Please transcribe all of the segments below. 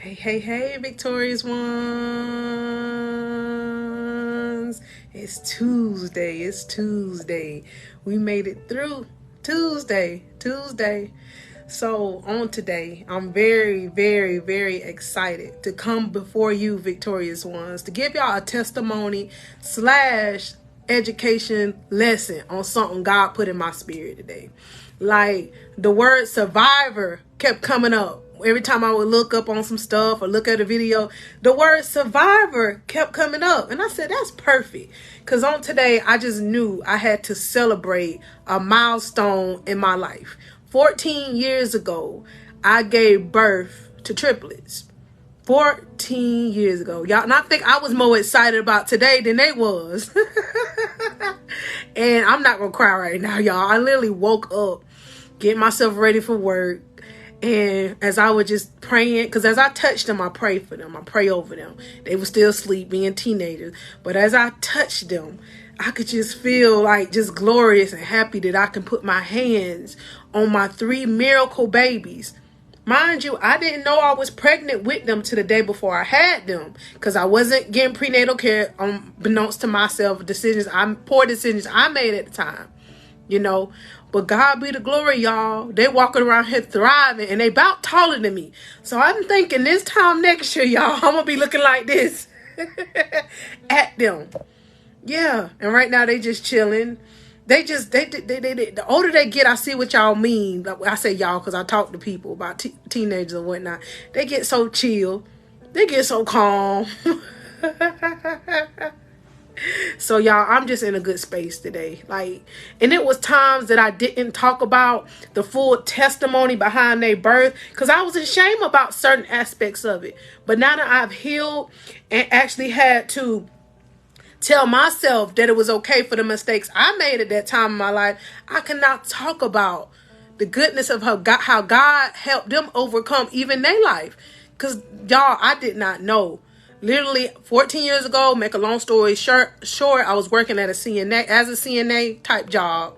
Hey, hey, hey, victorious ones. It's Tuesday. It's Tuesday. We made it through Tuesday. So on today, I'm very, very, very excited to come before you, victorious ones, to give y'all a testimony / education lesson on something God put in my spirit today. Like, the word survivor kept coming up. Every time I would look up on some stuff or look at a video, the word survivor kept coming up. And I said, that's perfect. Because on today, I just knew I had to celebrate a milestone in my life. 14 years ago, I gave birth to triplets. 14 years ago, y'all. And I think I was more excited about today than they was. And I'm not gonna cry right now, y'all. I literally woke up, getting myself ready for work. And as I was just praying, because as I touched them, I prayed for them. I pray over them. They were still asleep, being teenagers. But as I touched them, I could just feel like just glorious and happy that I can put my hands on my 3 miracle babies. Mind you, I didn't know I was pregnant with them to the day before I had them, because I wasn't getting prenatal care, unbeknownst to myself, poor decisions I made at the time, you know. But God be the glory, y'all. They walking around here thriving, and they about taller than me. So I'm thinking this time next year, y'all, I'm gonna be looking like this at them. Yeah, and right now they just chilling. They the older they get, I see what y'all mean. I say y'all because I talk to people about teenagers and whatnot. They get so chill. They get so calm. So y'all, I'm just in a good space today. And it was times that I didn't talk about the full testimony behind their birth because I was ashamed about certain aspects of it. But now that I've healed and actually had to tell myself that it was okay for the mistakes I made at that time in my life, I cannot talk about the goodness of how God helped them overcome even their life. Because, y'all, I did not know. Literally 14 years ago, make a long story short, I was working at a CNA type job.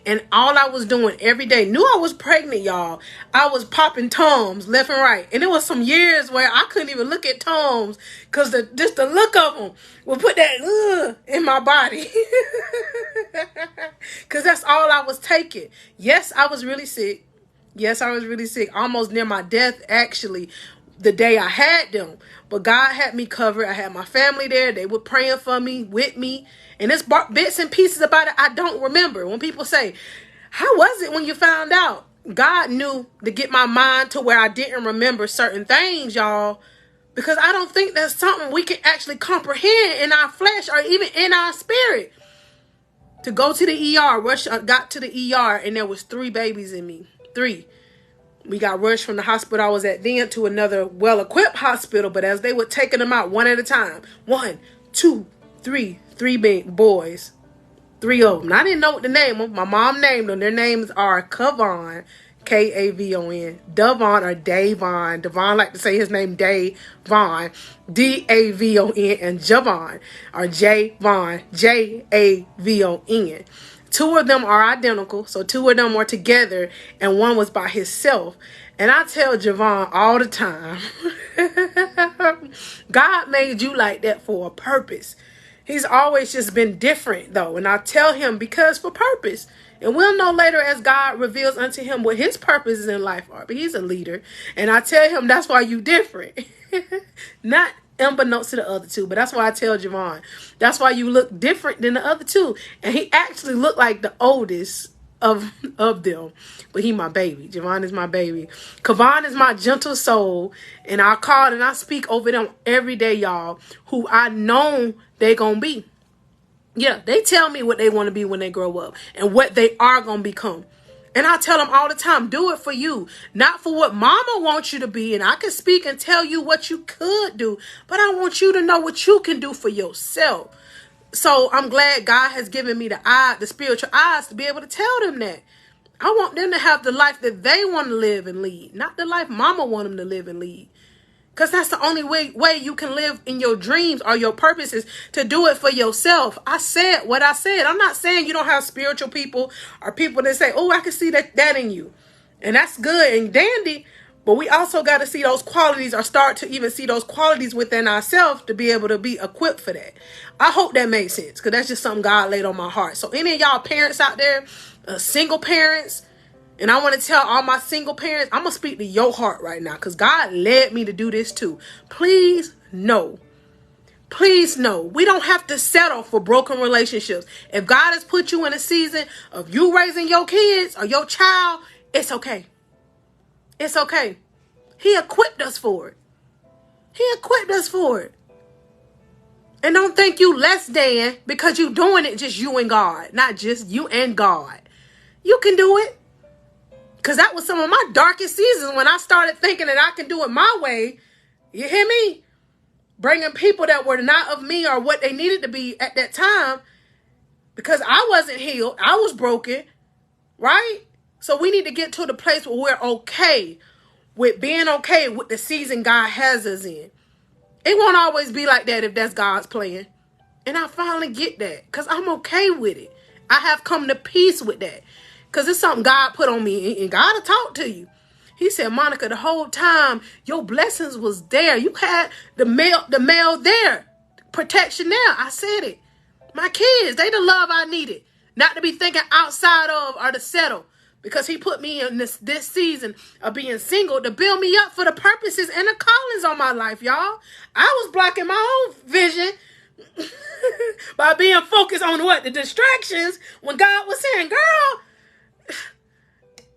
And all I was doing every day, knew I was pregnant, y'all. I was popping Tums left and right. And it was some years where I couldn't even look at Tums because just the look of them would put that in my body. Because that's all I was taking. Yes, I was really sick. Almost near my death, actually, the day I had them. But God had me covered. I had my family there. They were praying for me, with me. And there's bits and pieces about it I don't remember. When people say, how was it when you found out? God knew to get my mind to where I didn't remember certain things, y'all. Because I don't think that's something we can actually comprehend in our flesh or even in our spirit. To go to the ER, got to the ER, and there was 3 babies in me. 3. We got rushed from the hospital I was at then to another well-equipped hospital. But as they were taking them out one at a time, 1, 2, 3 big boys, 3 of them. I didn't know what to name them. My mom named them. Their names are Kavon, Kavon, Devon or Davon. Devon like to say his name Davon, Davon, and Javon or Javon, Javon. 2 of them are identical, so 2 of them were together, and 1 was by himself. And I tell Javon all the time, God made you like that for a purpose. He's always just been different, though. And I tell him because for purpose. And we'll know later as God reveals unto him what his purposes in life are. But he's a leader. And I tell him that's why you different. Not unbeknownst to the other 2. But that's why I tell Javon. That's why you look different than the other 2. And he actually looked like the oldest of them. But he my baby. Javon is my baby. Kavon is my gentle soul. And I call and I speak over them every day, y'all. Who I know they gonna be. Yeah, they tell me what they want to be when they grow up. And what they are gonna become. And I tell them all the time, do it for you. Not for what mama wants you to be. And I can speak and tell you what you could do. But I want you to know what you can do for yourself. So I'm glad God has given me the spiritual eyes to be able to tell them that. I want them to have the life that they want to live and lead. Not the life mama want them to live and lead. Because that's the only way you can live in your dreams or your purposes, to do it for yourself. I said what I said. I'm not saying you don't have spiritual people or people that say, oh, I can see that in you. And that's good and dandy. But we also got to see those qualities, or start to even see those qualities within ourselves to be able to be equipped for that. I hope that makes sense, because that's just something God laid on my heart. So any of y'all parents out there, single parents, and I want to tell all my single parents, I'm going to speak to your heart right now, because God led me to do this too. Please know. Please know, we don't have to settle for broken relationships. If God has put you in a season of you raising your kids or your child, it's okay. It's okay. He equipped us for it. He equipped us for it. And don't think you less than because you doing it just you and God. Not just you and God. You can do it. Because that was some of my darkest seasons when I started thinking that I can do it my way. You hear me? Bringing people that were not of me or what they needed to be at that time, because I wasn't healed. I was broken. Right? So we need to get to the place where we're okay with being okay with the season God has us in. It won't always be like that if that's God's plan. And I finally get that because I'm okay with it. I have come to peace with that because it's something God put on me, and God will talk to you. He said, Monica, the whole time your blessings was there. You had the mail there, protection there. I said it. My kids, they the love I needed. Not to be thinking outside of or to settle. Because he put me in this season of being single to build me up for the purposes and the callings on my life, y'all. I was blocking my own vision by being focused on what? The distractions, when God was saying, girl,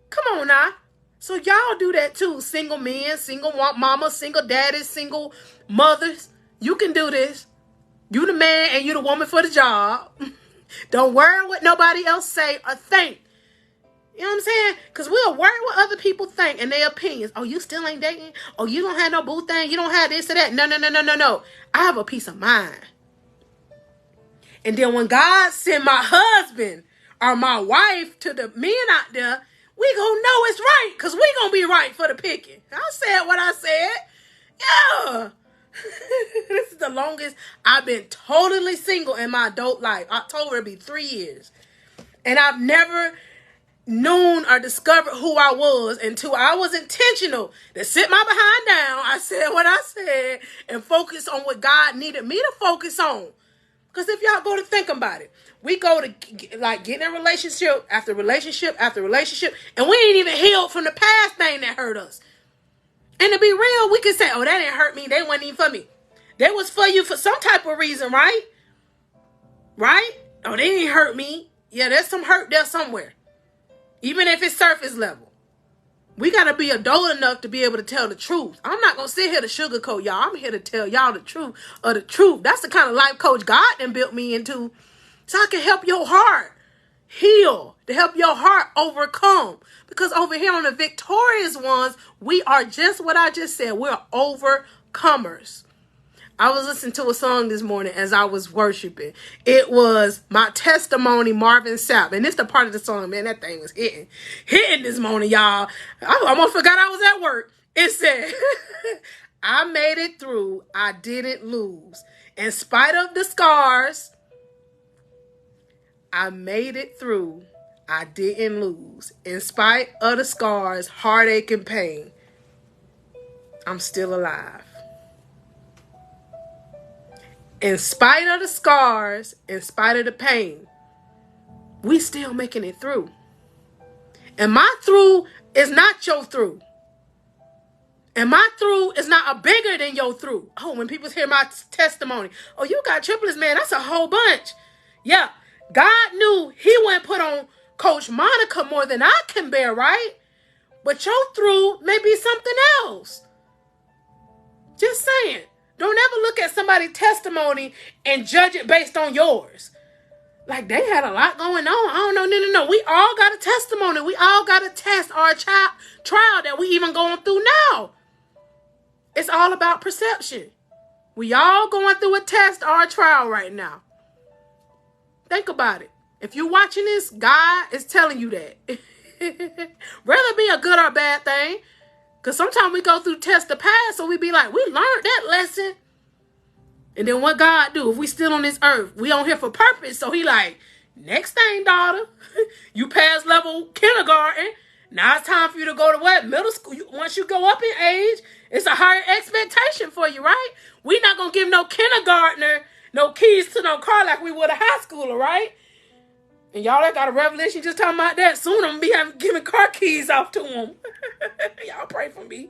come on now. So y'all do that too. Single men, single mamas, single daddies, single mothers. You can do this. You the man and you the woman for the job. Don't worry what nobody else say or think. You know what I'm saying? Because we'll worry what other people think and their opinions. Oh, you still ain't dating? Oh, you don't have no boo thing? You don't have this or that? No. I have a peace of mind. And then when God send my husband or my wife to the men out there, we gonna know it's right, because we gonna be right for the picking. I said what I said. Yeah. This is the longest I've been totally single in my adult life. October will be 3 years. And I've never known or discovered who I was until I was intentional to sit my behind down. I said what I said and focus on what God needed me to focus on. Because if y'all go to think about it, we go to like getting in relationship after relationship after relationship, and we ain't even healed from the past thing that hurt us. And to be real, we can say, oh, that didn't hurt me. They wasn't even for me. That was for you for some type of reason, right? Right? Oh, they didn't hurt me. Yeah, there's some hurt there somewhere. Even if it's surface level. We got to be adult enough to be able to tell the truth. I'm not going to sit here to sugarcoat y'all. I'm here to tell y'all the truth of the truth. That's the kind of life coach God done built me into. So I can help your heart heal. To help your heart overcome. Because over here on the victorious ones, we are just what I just said. We're overcomers. I was listening to a song this morning as I was worshiping. It was My Testimony, Marvin Sapp. And this the part of the song, man, that thing was hitting this morning, y'all. I almost forgot I was at work. It said, I made it through. I didn't lose. In spite of the scars, I made it through. I didn't lose. In spite of the scars, heartache, and pain, I'm still alive. In spite of the scars, in spite of the pain, we still making it through. And my through is not your through. And my through is not a bigger than your through. Oh, when people hear my testimony, oh, you got triplets, man, that's a whole bunch. Yeah, God knew he wouldn't put on Coach Monica more than I can bear, right? But your through may be something else. Just saying. Don't ever look at somebody's testimony and judge it based on yours. Like they had a lot going on. I don't know. No. We all got a testimony. We all got a test or a trial that we even going through now. It's all about perception. We all going through a test or a trial right now. Think about it. If you're watching this, God is telling you that. Whether it be a good or bad thing. Because sometimes we go through tests to pass, so we be like, we learned that lesson. And then what God do? If we still on this earth, we on here for purpose. So he like, next thing, daughter, you pass level kindergarten. Now it's time for you to go to what? Middle school. Once you go up in age, it's a higher expectation for you, right? We're not going to give no kindergartner no keys to no car like we would a high schooler, right? And y'all that got a revelation just talking about that. Soon I'm going to be giving car keys off to them. Y'all pray for me.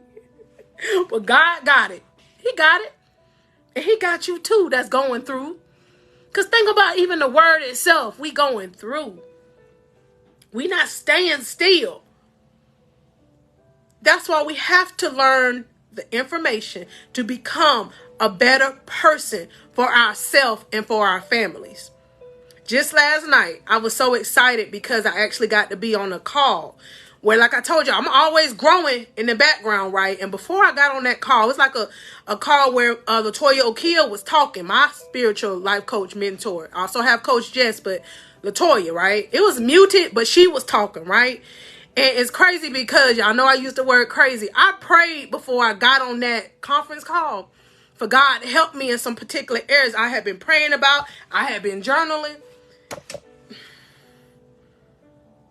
But God got it. He got it. And he got you too that's going through. Because think about even the word itself. We going through. We not staying still. That's why we have to learn the information to become a better person for ourselves and for our families. Just last night, I was so excited because I actually got to be on a call where, like I told you, I'm always growing in the background, right? And before I got on that call, it was like a call where Latoya Okia was talking, my spiritual life coach mentor. I also have Coach Jess, but Latoya, right? It was muted, but she was talking, right? And it's crazy because y'all know I used the word crazy. I prayed before I got on that conference call for God to help me in some particular areas I had been praying about. I had been journaling.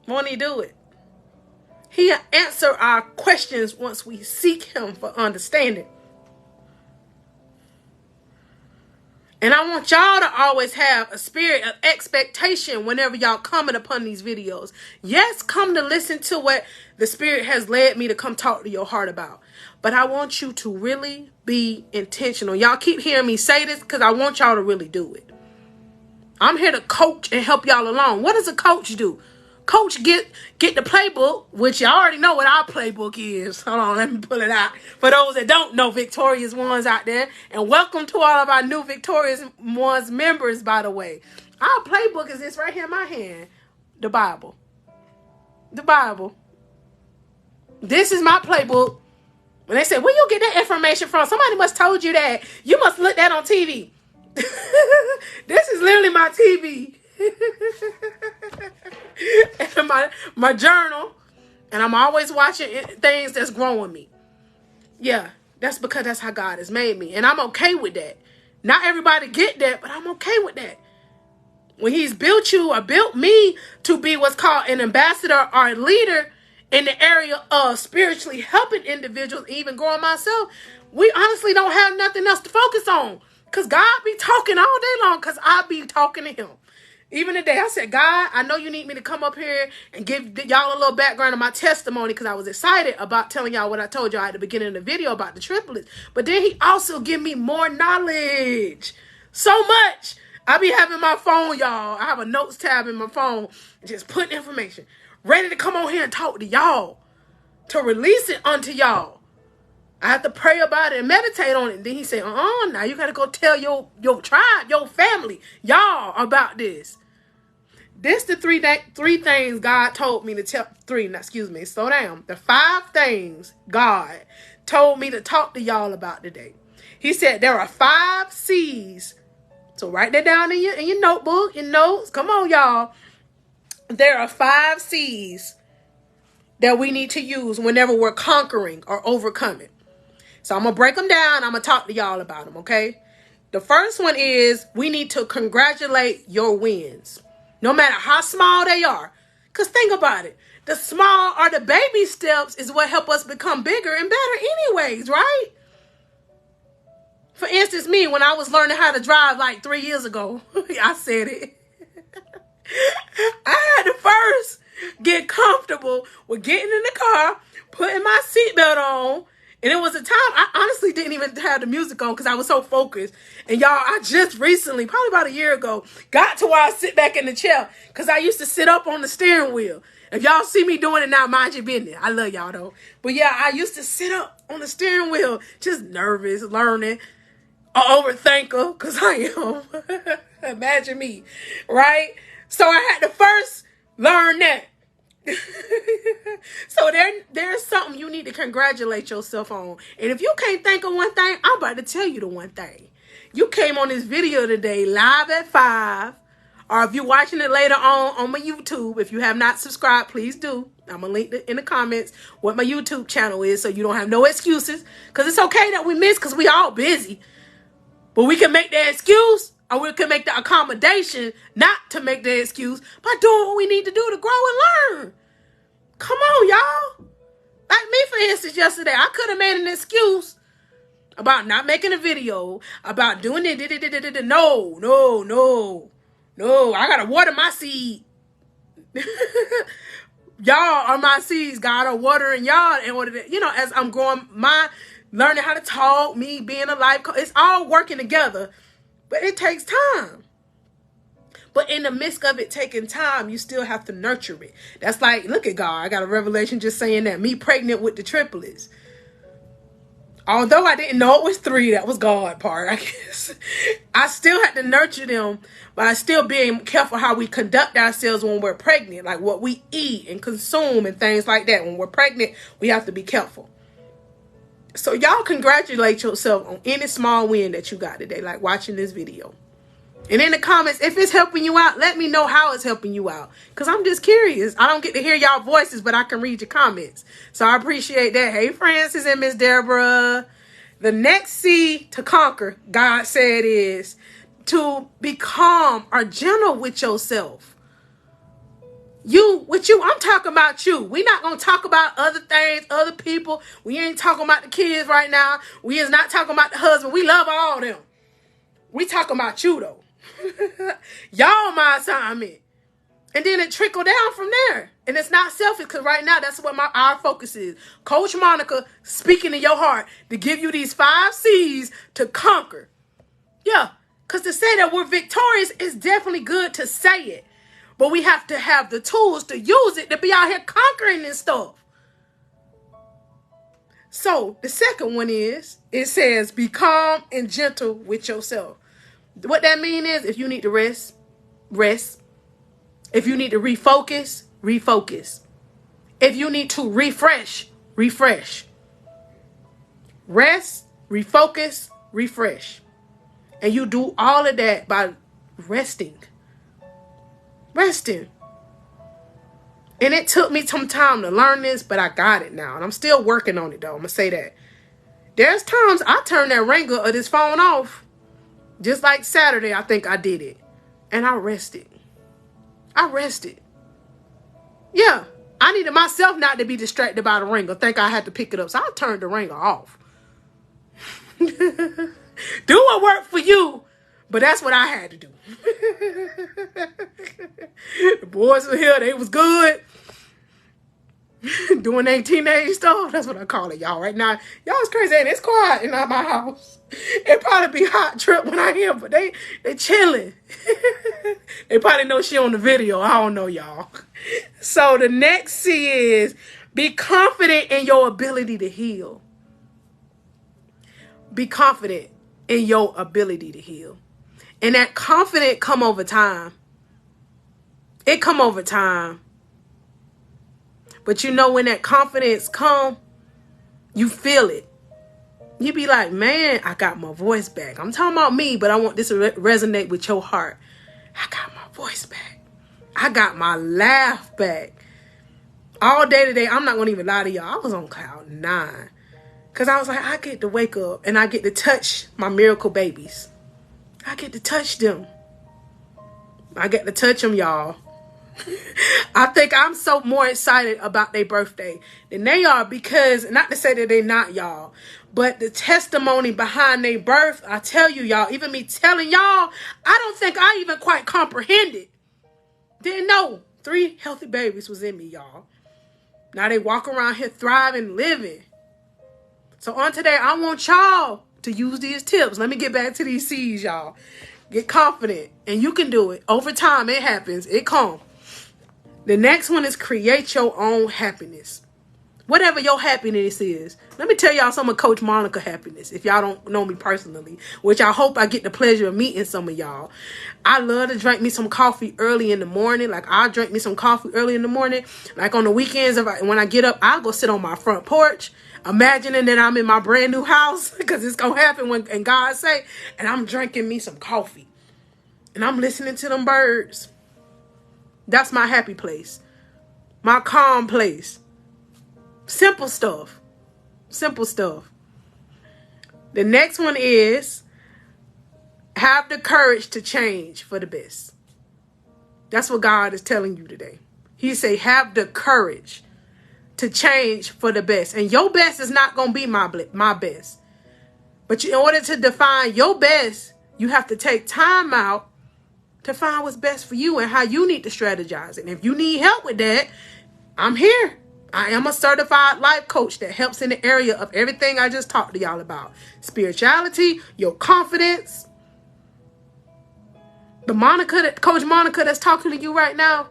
Won't he do it? He'll answer our questions once we seek him for understanding. And I want y'all to always have a spirit of expectation whenever y'all coming upon these videos. Yes, come to listen to what the Spirit has led me to come talk to your heart about. But I want you to really be intentional. Y'all keep hearing me say this because I want y'all to really do it. I'm here to coach and help y'all along. What does a coach do? Coach get the playbook, which y'all already know what our playbook is. Hold on, let me pull it out. For those that don't know, Victorious Ones out there. And welcome to all of our new Victorious Ones members, by the way. Our playbook is this right here in my hand. The Bible. The Bible. This is my playbook. When they say, where you get that information from? Somebody must told you that. You must look that on TV. This is literally my TV. And my journal, and I'm always watching things that's growing me. Yeah, that's because that's how God has made me, and I'm okay with that. Not everybody get that, but I'm okay with that. When he's built you or built me to be what's called an ambassador or a leader in the area of spiritually helping individuals, even growing myself, we honestly don't have nothing else to focus on, because God be talking all day long, because I be talking to him. Even today, I said, God, I know you need me to come up here and give y'all a little background of my testimony, because I was excited about telling y'all what I told y'all at the beginning of the video about the triplets. But then he also give me more knowledge. So much. I be having my phone, y'all. I have a notes tab in my phone, just putting information, ready to come on here and talk to y'all, to release it unto y'all. I have to pray about it and meditate on it. And then he said, now you got to go tell your tribe, your family, y'all about this. This the three things God told me to tell. Slow down. The 5 things God told me to talk to y'all about today. He said there are 5 C's. So write that down in your notebook, your notes. Come on, y'all. There are 5 C's that we need to use whenever we're conquering or overcoming. So I'm going to break them down. I'm going to talk to y'all about them, okay? The first one is we need to congratulate your wins, no matter how small they are. Because think about it. The small or the baby steps is what help us become bigger and better anyways, right? For instance, me, when I was learning how to drive like 3 years ago, I said it. I had to first get comfortable with getting in the car, putting my seatbelt on. And it was a time I honestly didn't even have the music on because I was so focused. And y'all, I just recently, probably about a year ago, got to where I sit back in the chair because I used to sit up on the steering wheel. If y'all see me doing it now, mind your business. I love y'all though. But yeah, I used to sit up on the steering wheel, just nervous, learning, an overthinker, because I am. Imagine me, right? So I had to first learn that. So there's something you need to congratulate yourself on. And if you can't think of one thing, I'm about to tell you the one thing. You came on this video today live at 5, or if you're watching it later on my YouTube, if you have not subscribed, please do. I'm gonna link in the comments what my YouTube channel is so you don't have no excuses, because it's okay that we miss, because we all busy, but we can make the excuse, or we can make the accommodation not to make the excuse by doing what we need to do to grow and learn. Come on, y'all. Like me, for instance, yesterday, I could have made an excuse about not making a video, about doing it. No, no, no, no. I gotta water my seed. Y'all are my seeds. God are watering y'all in order to, as I'm growing learning how to talk, me being a life coach, it's all working together, but it takes time. But in the midst of it taking time, you still have to nurture it. That's like, look at God. I got a revelation just saying that. Me pregnant with the triplets. Although I didn't know it was 3, that was God part, I guess. I still had to nurture them by still being careful how we conduct ourselves when we're pregnant. Like what we eat and consume and things like that. When we're pregnant, we have to be careful. So y'all congratulate yourself on any small win that you got today, like watching this video. And in the comments, if it's helping you out, let me know how it's helping you out. Because I'm just curious. I don't get to hear y'all voices, but I can read your comments. So I appreciate that. Hey, Francis and Miss Deborah. The next C to conquer, God said, is to be calm or gentle with yourself. I'm talking about you. We're not going to talk about other things, other people. We ain't talking about the kids right now. We is not talking about the husband. We love all them. We talking about you, though. Y'all my assignment. And then it trickle down from there. And it's not selfish, because right now that's what our focus is. Coach Monica speaking to your heart to give you these 5 C's to conquer. Yeah, because to say that we're victorious is definitely good to say it. But we have to have the tools to use it to be out here conquering this stuff. So the second one is, it says, be calm and gentle with yourself. What that means is, if you need to rest, rest. If you need to refocus, refocus. If you need to refresh, refresh. Rest, refocus, refresh. And you do all of that by resting. Resting. And it took me some time to learn this, but I got it now. And I'm still working on it, though. I'm going to say that. There's times I turn that ringer of this phone off. Just like Saturday, I think I did it. And I rested. I rested. Yeah. I needed myself not to be distracted by the ringer. Think I had to pick it up. So I turned the ringer off. Do what worked for you. But that's what I had to do. The boys were here. They was good. Doing their teenage stuff. That's what I call it, y'all. Right now, y'all is crazy. And it's quiet in my house. It probably be hot trip when I hear, but they chilling. They probably know she on the video. I don't know, y'all. So the next C is, be confident in your ability to heal. Be confident in your ability to heal. And that confidence come over time. It come over time. But when that confidence come, you feel it. You be like, man, I got my voice back. I'm talking about me, but I want this to resonate with your heart. I got my voice back. I got my laugh back. All day today, I'm not going to even lie to y'all. I was on cloud 9. Because I was like, I get to wake up and I get to touch my miracle babies. I get to touch them. I get to touch them, y'all. I think I'm so more excited about their birthday than they are, because, not to say that they're not, y'all, but the testimony behind their birth, I tell you, y'all, even me telling y'all, I don't think I even quite comprehended. Didn't know 3 healthy babies was in me, y'all. Now they walk around here thriving, living. So on today, I want y'all to use these tips. Let me get back to these C's, y'all. Get confident, and you can do it. Over time, it happens. It comes. The next one is create your own happiness. Whatever your happiness is. Let me tell y'all some of Coach Monica happiness, if y'all don't know me personally, which I hope I get the pleasure of meeting some of y'all. I love to drink me some coffee early in the morning. Like, I'll drink me some coffee early in the morning. Like, on the weekends, when I get up, I'll go sit on my front porch, imagining that I'm in my brand new house, because it's going to happen when God say, and I'm drinking me some coffee. And I'm listening to them birds. That's my happy place. My calm place. Simple stuff. Simple stuff. The next one is, have the courage to change for the best. That's what God is telling you today. He say, have the courage to change for the best. And your best is not going to be my best. But in order to define your best, you have to take time out to find what's best for you and how you need to strategize. And if you need help with that, I'm here. I am a certified life coach that helps in the area of everything I just talked to y'all about. Spirituality, your confidence. Coach Monica that's talking to you right now,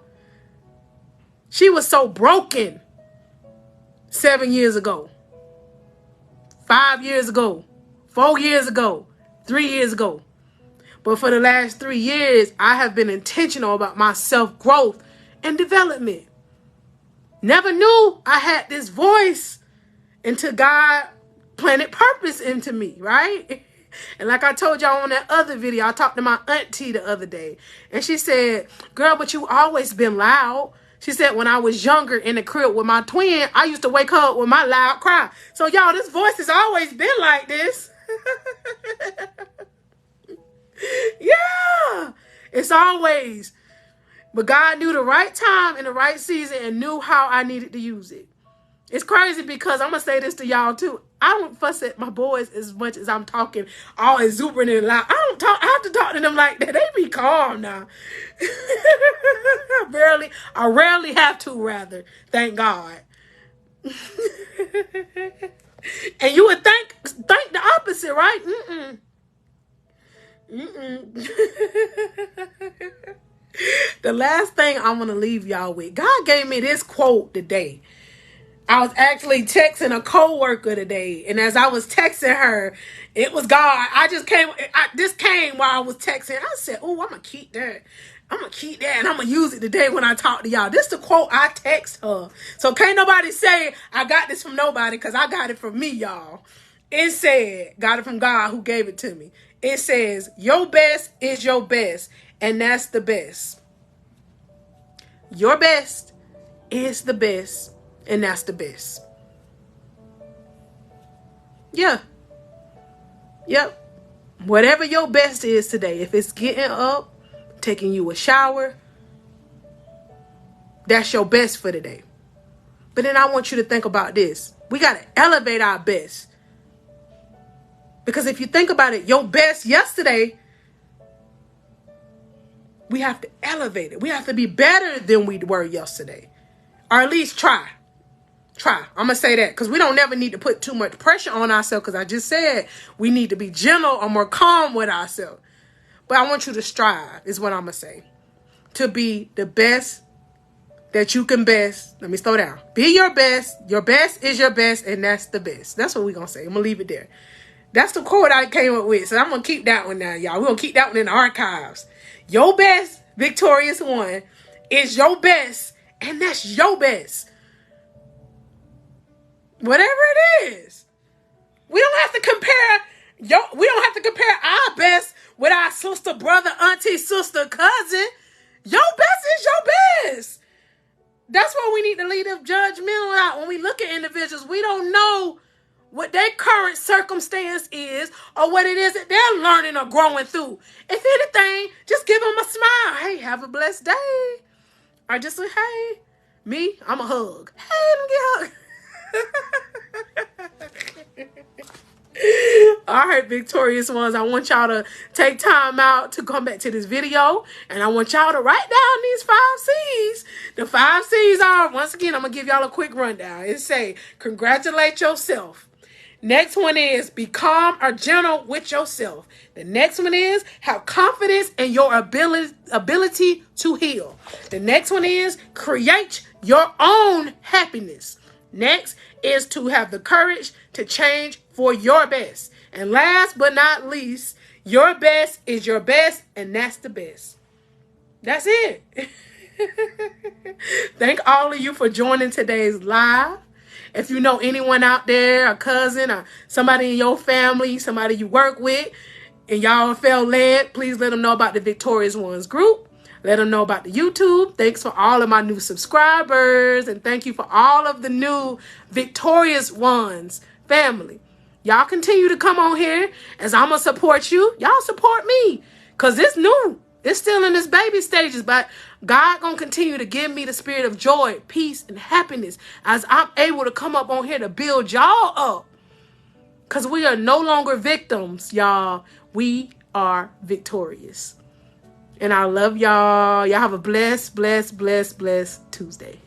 she was so broken 7 years ago, 5 years ago, 4 years ago, 3 years ago. But for the last 3 years, I have been intentional about my self-growth and development. Never knew I had this voice until God planted purpose into me, right? And like I told y'all on that other video, I talked to my auntie the other day. And she said, girl, but you always been loud. She said when I was younger in the crib with my twin, I used to wake her up with my loud cry. So y'all, this voice has always been like this. Yeah, it's always. But God knew the right time and the right season and knew how I needed to use it. It's crazy because I'm going to say this to y'all too. I don't fuss at my boys as much as I'm talking all exuberant and loud. I have to talk to them like that. They be calm now. I rarely have to, rather. Thank God. And you would think the opposite, right? The last thing I want to leave y'all with. God gave me this quote today. I was actually texting a coworker today, and as I was texting her, it was God. This came while I was texting. I said, "Oh, I'm gonna keep that. And I'm gonna use it today when I talk to y'all." This is the quote I text her. So can't nobody say I got this from nobody, because I got it from me, y'all. It said, got it from God who gave it to me. It says, your best is your best, and that's the best. Your best is the best, and that's the best. Yeah. Yep. Whatever your best is today, if it's getting up, taking you a shower, that's your best for today. But then I want you to think about this. We got to elevate our best. Because if you think about it, your best yesterday, we have to elevate it. We have to be better than we were yesterday. Or at least try. I'm going to say that because we don't never need to put too much pressure on ourselves, because I just said we need to be gentle or more calm with ourselves. But I want you to strive, is what I'm going to say, to be the best that you can best. Let me slow down. Be your best. Your best is your best, and that's the best. That's what we're going to say. I'm going to leave it there. That's the quote I came up with. So I'm going to keep that one now, y'all. We're going to keep that one in the archives. Your best, victorious one, is your best, and that's your best. Whatever it is. We don't have to compare our best with our sister, brother, auntie, sister, cousin. Your best is your best. That's why we need to leave them judgmental out. When we look at individuals, we don't know what their current circumstance is or what it is that they're learning or growing through. If anything, just give them a smile. Hey, have a blessed day. Or just say, hey, me, I'm a hug. Hey, let me get a hug. All right, victorious ones, I want y'all to take time out to come back to this video, and I want y'all to write down these 5 C's. The 5 C's are, once again, I'm gonna give y'all a quick rundown. It say, congratulate yourself. Next one is be calm or gentle with yourself. The next one is have confidence in your ability to heal. The next one is create your own happiness. Next is to have the courage to change for your best. And last but not least, your best is your best, and that's the best. That's it. Thank all of you for joining today's live. If you know anyone out there, a cousin or somebody in your family, somebody you work with, and y'all felt led, please let them know about the Victorious Ones group. Let them know about the YouTube. Thanks for all of my new subscribers. And thank you for all of the new Victorious Ones family. Y'all continue to come on here as I'm going to support you. Y'all support me because it's new. It's still in its baby stages, but God gonna continue to give me the spirit of joy, peace, and happiness as I'm able to come up on here to build y'all up. Because we are no longer victims, y'all. We are victorious. And I love y'all. Y'all have a blessed Tuesday.